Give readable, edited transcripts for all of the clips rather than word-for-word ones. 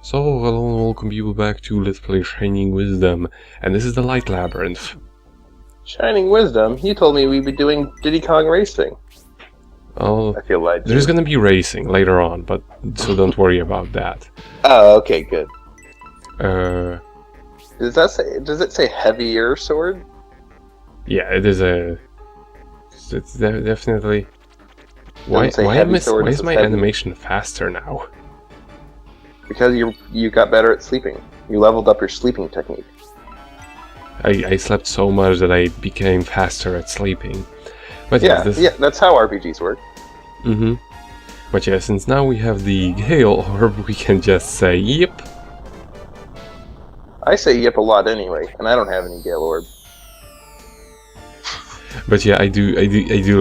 So, hello and welcome people back to Let's Play Shining Wisdom, and this is the Light Labyrinth. Shining Wisdom? You told me we'd be doing Diddy Kong Racing. Oh, I feel like there's gonna be racing later on, but so don't worry about that. Oh, okay, good. Does it say heavier sword? Yeah, it is a... It's definitely... Why is my animation faster now? Because you got better at sleeping. You leveled up your sleeping technique. I slept so much that I became faster at sleeping. But yeah, that's how RPGs work. Mm-hmm. But yeah, since now we have the Gale Orb, we can just say yep. I say yep a lot anyway, and I don't have any Gale Orb. But yeah, I do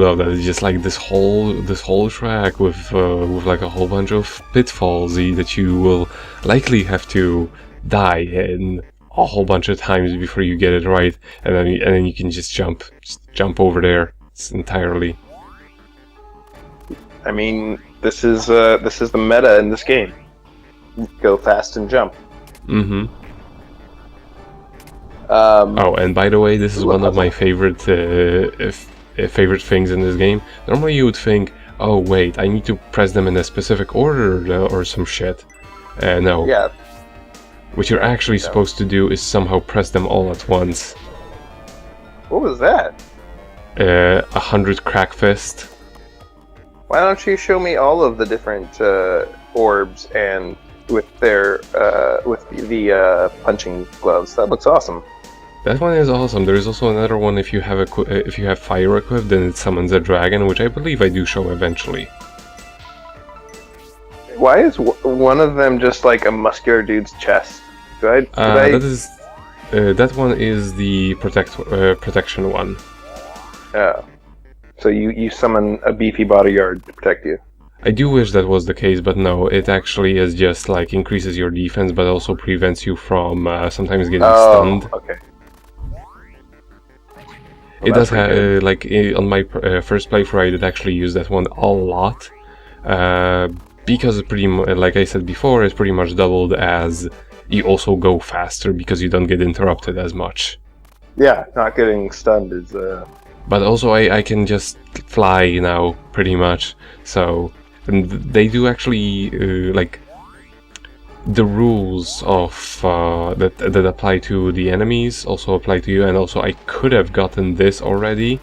love that. It's just like this whole track with like a whole bunch of pitfalls that you will likely have to die in a whole bunch of times before you get it right, and then you can just jump over there entirely. I mean, this is the meta in this game. Go fast and jump. Mm-hmm. Oh, and by the way, this is one of my favorite favorite things in this game. Normally you would think, oh wait, I need to press them in a specific order or some shit. No. Yeah. What you're actually supposed to do is somehow press them all at once. What was that? 100 crack fist. Why don't you show me all of the different orbs and with their with the punching gloves? That looks awesome. That one is awesome. There is also another one if you have fire equipped, then it summons a dragon, which I believe I do show eventually. Why is one of them just like a muscular dude's chest? That one is the protection one. Oh. So you summon a beefy bodyguard to protect you. I do wish that was the case, but no, it actually is just like increases your defense, but also prevents you from sometimes getting stunned. Okay. Well, it does have, like, on my first playthrough, I did actually use that one a lot, because it like I said before, it's pretty much doubled as you also go faster because you don't get interrupted as much. Yeah, not getting stunned is... But also I can just fly now, pretty much, so... And they do actually, like, the rules of that apply to the enemies also apply to you, and also I could have gotten this already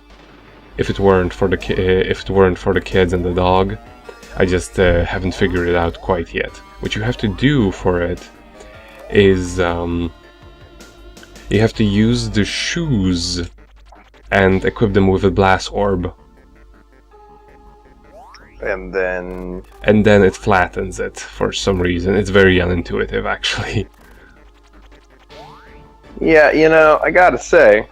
if it weren't for the kids and the dog. I just haven't figured it out quite yet. What you have to do for it is you have to use the shoes and equip them with a blast orb. And then it flattens it for some reason. It's very unintuitive, actually. Yeah, you know, I gotta say,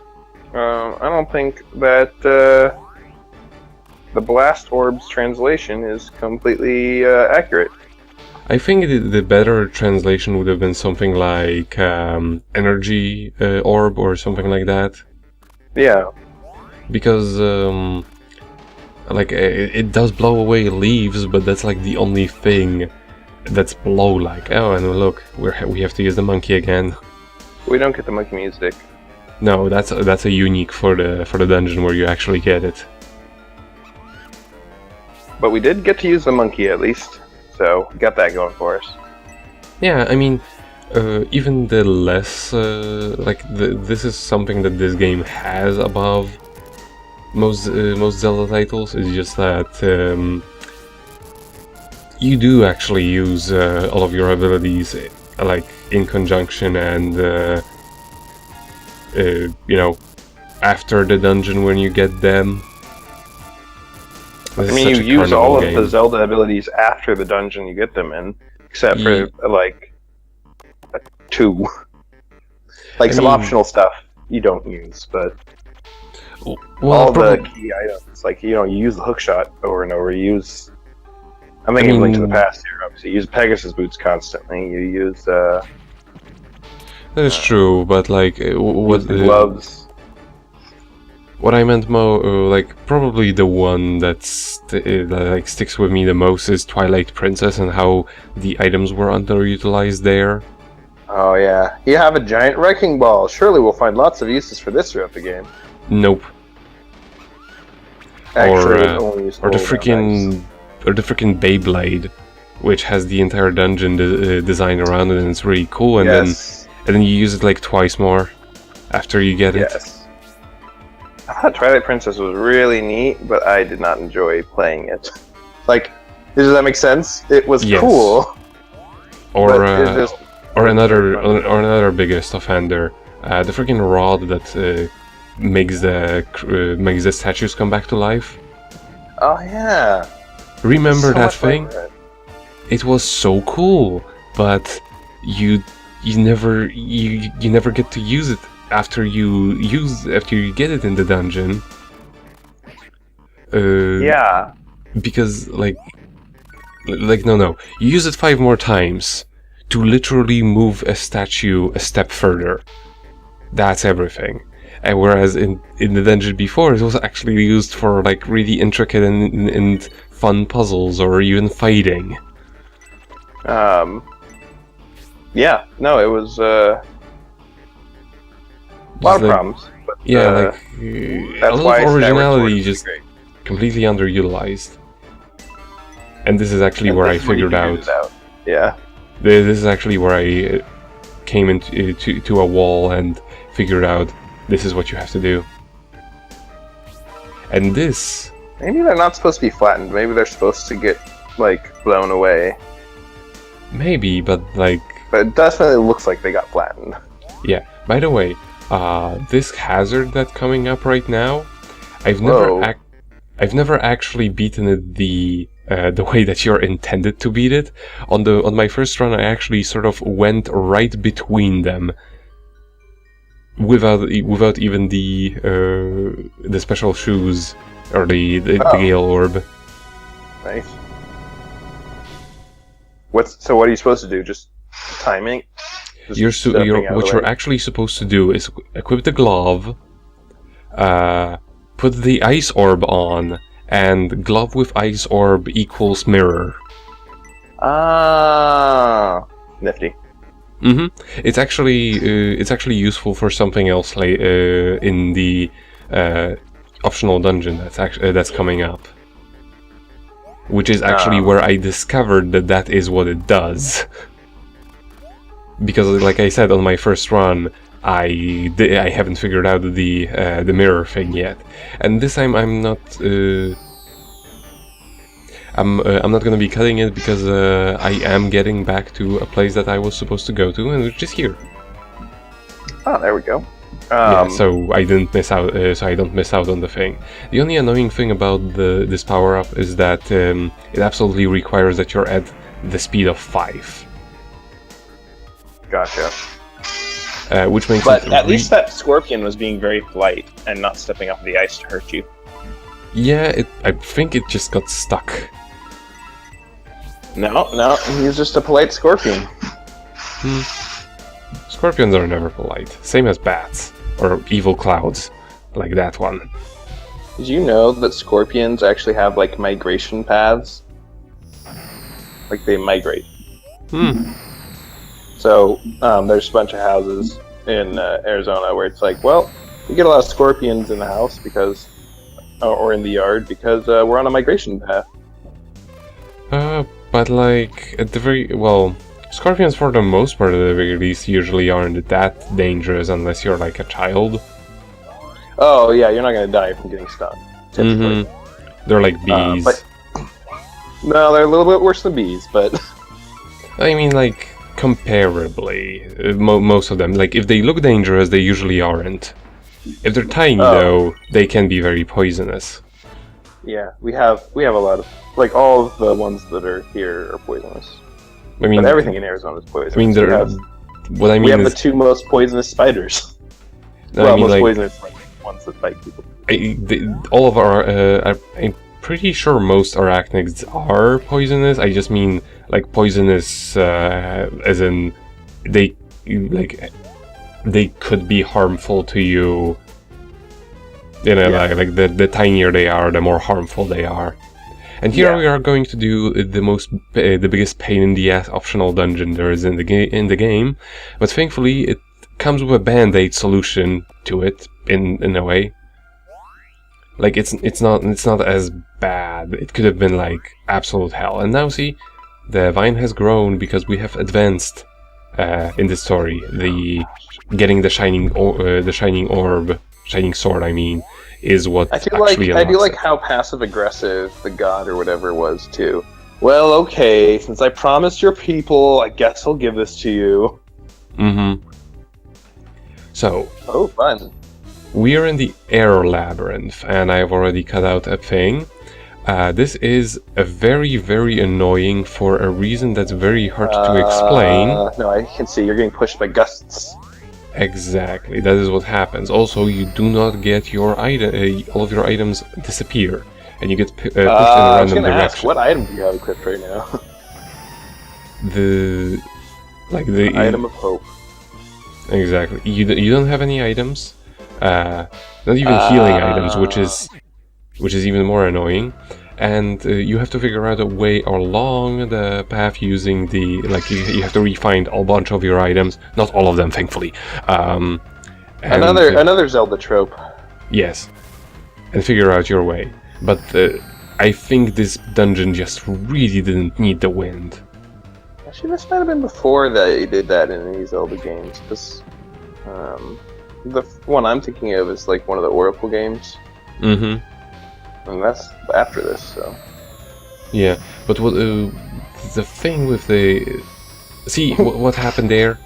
I don't think that the Blast Orb's translation is completely accurate. I think the better translation would have been something like Energy Orb or something like that. Yeah. Because... like, it does blow away leaves, but that's like the only thing that's blow-like. Oh, and look, we have to use the monkey again. We don't get the monkey music. No, that's a unique for the dungeon where you actually get it. But we did get to use the monkey at least, so we got that going for us. Yeah, I mean, even the less this is something that this game has above most Zelda titles, is just that you do actually use all of your abilities like in conjunction, and you know, after the dungeon when you get them. I mean, you use all of the Zelda abilities after the dungeon you get them in, except for like 2. Like some optional stuff you don't use, but. Well, all the key items, like, you know, you use the hook shot over and over. You use, I'm thinking of Link to the Past here, obviously. You use Pegasus boots constantly. You use that is true, but like what the gloves. What I meant like probably the one that like sticks with me the most is Twilight Princess and how the items were underutilized there. Oh yeah, you have a giant wrecking ball. Surely we'll find lots of uses for this throughout the game. Nope. Actually, or the freaking Beyblade, which has the entire dungeon designed around it, and it's really cool. And then you use it like twice more after you get it. Yes. I thought Twilight Princess was really neat, but I did not enjoy playing it. Like, does that make sense? It was cool. Or another biggest offender, the freaking rod that makes the statues come back to life. Oh yeah. Remember that thing? It was so cool, but you never get to use it after you get it in the dungeon. Yeah. Because like no, you use it 5 more times to literally move a statue a step further. That's everything. And whereas in the dungeon before, it was actually used for like really intricate and fun puzzles or even fighting. Yeah, no, it was a lot of problems. But, a little originality just completely underutilized. And this is actually where I figured out. Yeah. This is actually where I came into a wall and figured out this is what you have to do. And this... Maybe they're not supposed to be flattened. Maybe they're supposed to get, like, blown away. Maybe, but like... But it definitely looks like they got flattened. Yeah. By the way, this hazard that's coming up right now, I've never actually beaten it the way that you're intended to beat it. On my first run, I actually sort of went right between them, without even the special shoes or the Gale Orb. Nice. So what are you supposed to do? Just timing? What you're actually supposed to do is equip the glove, put the ice orb on, and glove with ice orb equals mirror. Ah, nifty. It's actually useful for something else in the optional dungeon that's coming up, which is actually where I discovered that is what it does. Because, like I said, on my first run, I haven't figured out the mirror thing yet, and this time I'm not going to be cutting it because I am getting back to a place that I was supposed to go to, and it's just here. Oh, there we go. So I didn't miss out. So I don't miss out on the thing. The only annoying thing about this power up is that it absolutely requires that you're at the speed of 5. Gotcha. Which makes but at least that scorpion was being very polite and not stepping off the ice to hurt you. Yeah, I think it just got stuck. No, he's just a polite scorpion. Scorpions are never polite. Same as bats. Or evil clouds. Like that one. Did you know that scorpions actually have, like, migration paths? Like, they migrate. So, there's a bunch of houses in Arizona where it's like, well, we get a lot of scorpions in the house because... or in the yard because we're on a migration path. But like, at the very... Well, scorpions for the most part, at the very least, usually aren't that dangerous unless you're like a child. Oh yeah, you're not gonna die from getting stung. They're like bees. No, they're a little bit worse than bees, but... I mean, like, comparably, most of them. Like, if they look dangerous, they usually aren't. If they're tiny, though, they can be very poisonous. Yeah, we have a lot of... Like, all of the ones that are here are poisonous. I mean, but everything in Arizona is poisonous. I mean, we have the 2 most poisonous spiders. No, I mean, most poisonous ones that bite people. All of our... I'm pretty sure most arachnids are poisonous. I just mean, like, poisonous as in... They could be harmful to you You know, like the tinier they are, the more harmful they are. And here we are going to do the biggest pain in the ass optional dungeon there is in the game, but thankfully it comes with a band-aid solution to it in a way. Like it's not as bad. It could have been like absolute hell. And now see, the vine has grown because we have advanced in the story. Getting the shining sword, I mean, is what I do like how passive aggressive the god or whatever was too. Well, okay, since I promised your people, I guess I'll give this to you. Mm-hmm. So. Oh, fun. We are in the air labyrinth, and I've already cut out a thing. This is a very, very annoying for a reason that's very hard to explain. No, I can see you're getting pushed by gusts. Exactly, that is what happens. Also, you do not get your all of your items disappear, and you get put in a random direction. Ask, what item do you have equipped right now? the item of hope. Exactly. You don't have any items. Not even healing items, which is even more annoying. And you have to figure out a way along the path using you have to refine a bunch of your items, not all of them, thankfully. Another Zelda trope. Yes, and figure out your way. But I think this dungeon just really didn't need the wind. Actually, this might have been before they did that in any Zelda games. Because the one I'm thinking of is like one of the Oracle games. Mm-hmm. And that's after this, so. Yeah, but what the thing with what happened there?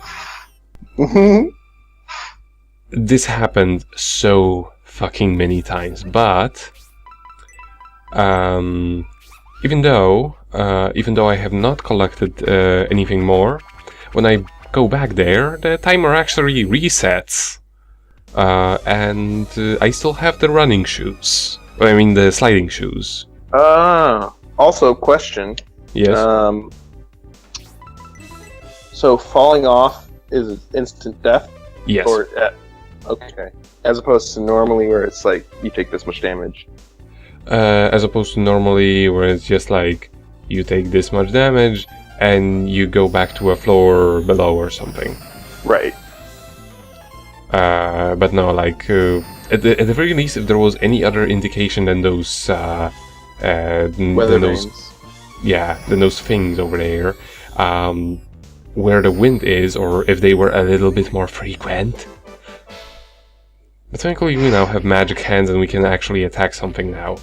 This happened so fucking many times, but even though I have not collected anything more, when I go back there, the timer actually resets, and I still have the running shoes. I mean, the sliding shoes. Also, question. Yes. So falling off is instant death? Yes. Or, okay. As opposed to normally where it's like, you take this much damage. As opposed to normally where it's just like, you take this much damage, and you go back to a floor below or something. Right. But no, like, at the very least, if there was any other indication than those, than those things over there, where the wind is, or if they were a little bit more frequent. But thankfully, we now have magic hands, and we can actually attack something now.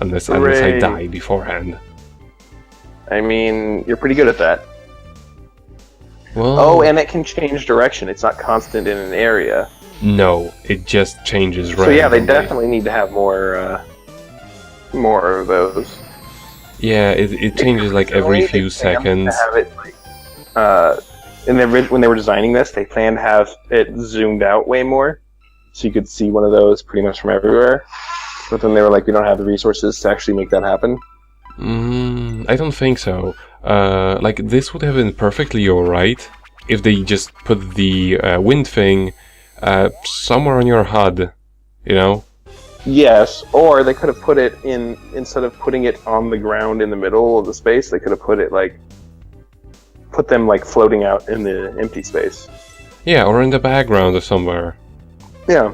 Unless I die beforehand. I mean, you're pretty good at that. Well, oh, and it can change direction. It's not constant in an area. No, it just changes randomly. So yeah, they definitely need to have more of those. Yeah, it changes like every few seconds. To have it like, when they were designing this, they planned to have it zoomed out way more, so you could see one of those pretty much from everywhere. But then they were like, we don't have the resources to actually make that happen. I don't think so. Like, this would have been perfectly alright if they just put the wind thing somewhere on your HUD, you know? Yes, or they could have put it in, instead of putting it on the ground in the middle of the space, they could have put them like floating out in the empty space. Yeah, or in the background or somewhere. Yeah.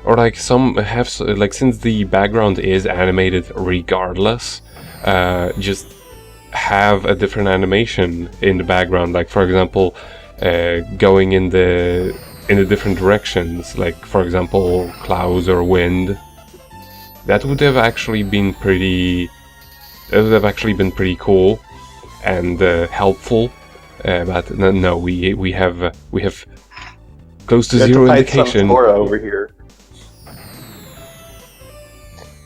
Or like since the background is animated regardless, just have a different animation in the background. Like, for example, going in the different directions. Like, for example, clouds or wind. That would have actually been pretty. That would have actually been pretty cool and helpful. But no, we have close to zero indication. Some Flora over here.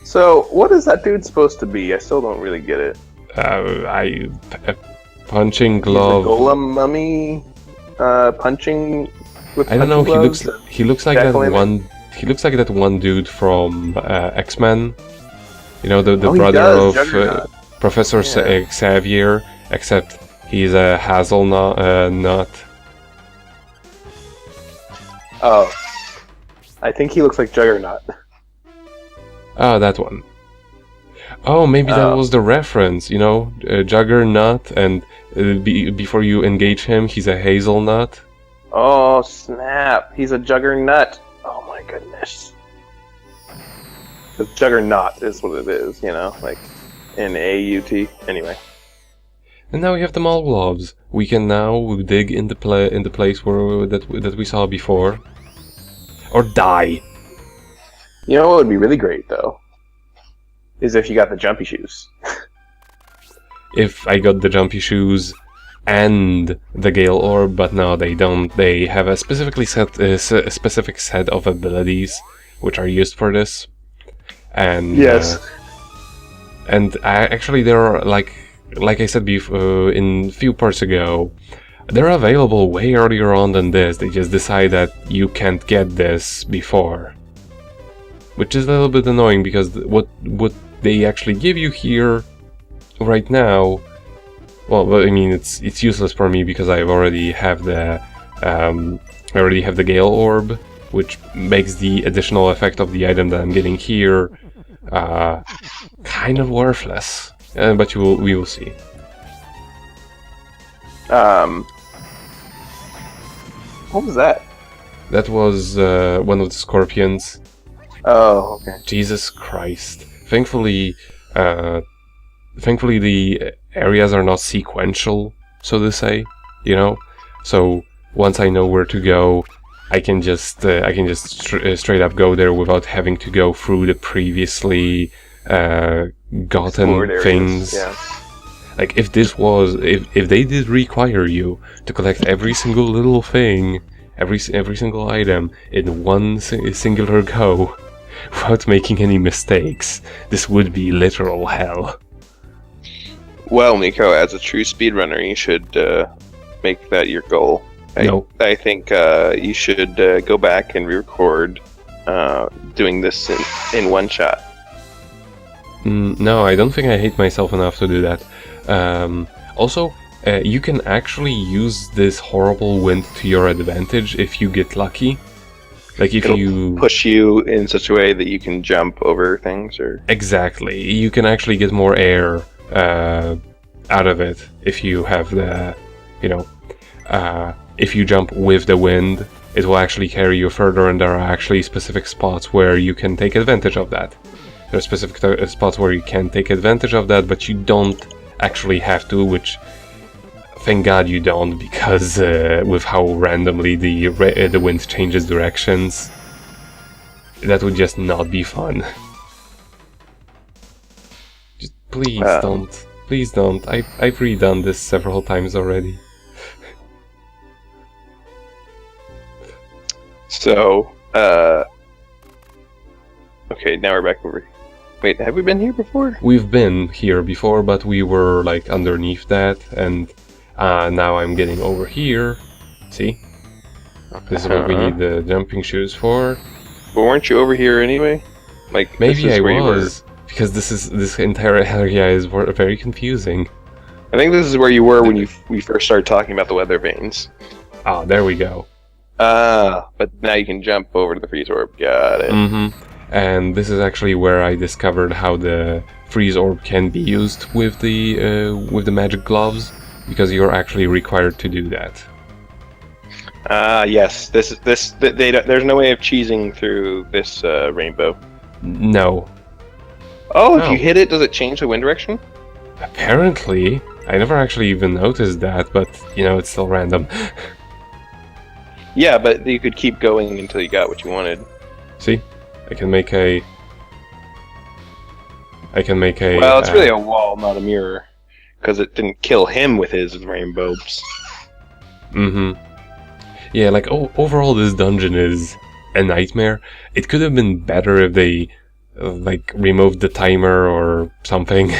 So, what is that dude supposed to be? I still don't really get it. A punching glove. He's a golem mummy, punching with. I don't know. He looks like that one. He looks like that one dude from X-Men. You know, the brother of Professor Xavier, except he's a hazelnut. Nut. Oh, I think he looks like Juggernaut. Ah, that one. Oh, maybe that was the reference, you know? Juggernaut, and before you engage him, he's a hazelnut. Oh, snap. He's a juggernaut. Oh, my goodness. The juggernaut is what it is, you know? Like, N-A-U-T. Anyway. And now we have the Maul Gloves. We can now dig in the place where that we saw before. Or die. You know what would be really great, though? Is if you got the jumpy shoes. If I got the jumpy shoes and the Gale Orb, but no, they don't. They have a specific set of abilities which are used for this. And yes. Actually, there are like I said before in a few parts ago, they're available way earlier on than this. They just decide that you can't get this before, which is a little bit annoying because what they actually give you here right now, well, I mean it's useless for me because I already have the Gale Orb, which makes the additional effect of the item that I'm getting here kind of worthless. But we will see. What was that? That was one of the scorpions. Oh, okay. Jesus Christ. Thankfully the areas are not sequential, so to say, you know? So once I know where to go, I can just straight up go there without having to go through the previously gotten things. Yeah. Like if they did require you to collect every single little thing, every single item in one singular go, without making any mistakes, this would be literal hell. Well, Nico, as a true speedrunner, you should make that your goal. I think you should go back and re-record doing this in one shot. No, I don't think I hate myself enough to do that. Also, you can actually use this horrible wind to your advantage if you get lucky. Like if you push you in such a way that you can jump over things, or exactly, you can actually get more air out of it if you have the, you know, if you jump with the wind, it will actually carry you further, and there are actually specific spots where you can take advantage of that. There are specific spots where you can take advantage of that, but you don't actually have to, which thank God you don't, because with how randomly the wind changes directions, that would just not be fun. Just please don't. Please don't. I've redone this several times already. So, okay, now we're back over. Wait, have we been here before? We've been here before, but we were like underneath that, and now I'm getting over here. See? This is what we need the jumping shoes for. But weren't you over here anyway? Like maybe I was, because this entire area is very confusing. I think this is where you were when we first started talking about the weather vanes. Ah, there we go. But now you can jump over to the freeze orb. Got it. Mm-hmm. And this is actually where I discovered how the freeze orb can be used with the magic gloves, because you're actually required to do that. Yes. There's no way of cheesing through this rainbow. No. Oh, if you hit it, does it change the wind direction? Apparently. I never actually even noticed that, but, you know, it's still random. Yeah, but you could keep going until you got what you wanted. See? I can make a... Well, it's really a wall, not a mirror. Because it didn't kill him with his rainbows. Mm-hmm. Yeah, like, overall this dungeon is a nightmare. It could have been better if they, like, removed the timer or something.